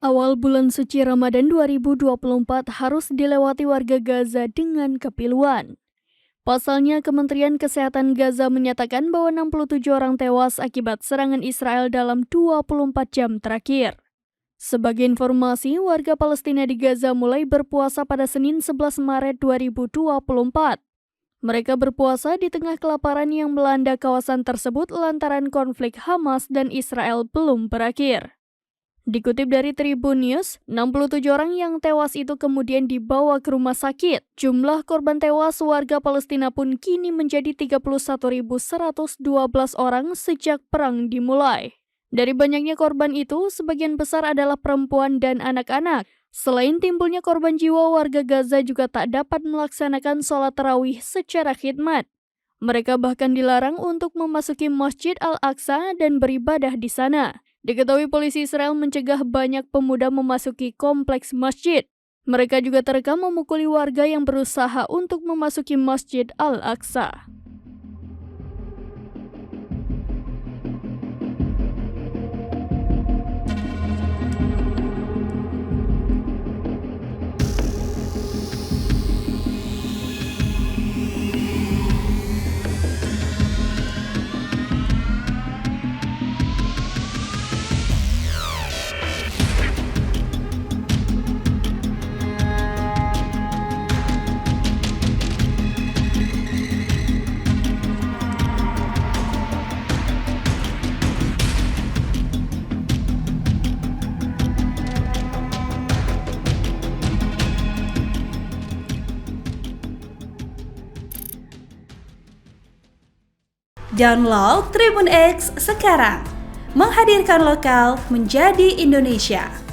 Awal bulan suci Ramadan 2024 harus dilewati warga Gaza dengan kepiluan. Pasalnya, Kementerian Kesehatan Gaza menyatakan bahwa 67 orang tewas akibat serangan Israel dalam 24 jam terakhir. Sebagai informasi, warga Palestina di Gaza mulai berpuasa pada Senin 11 Maret 2024. Mereka berpuasa di tengah kelaparan yang melanda kawasan tersebut lantaran konflik Hamas dan Israel belum berakhir. Dikutip dari Tribun News, 67 orang yang tewas itu kemudian dibawa ke rumah sakit. Jumlah korban tewas warga Palestina pun kini menjadi 31.112 orang sejak perang dimulai. Dari banyaknya korban itu, sebagian besar adalah perempuan dan anak-anak. Selain timbulnya korban jiwa, warga Gaza juga tak dapat melaksanakan sholat tarawih secara khidmat. Mereka bahkan dilarang untuk memasuki Masjid Al-Aqsa dan beribadah di sana. Diketahui polisi Israel mencegah banyak pemuda memasuki kompleks masjid. Mereka juga terekam memukuli warga yang berusaha untuk memasuki Masjid Al-Aqsa. Download Tribun X sekarang, menghadirkan lokal menjadi Indonesia.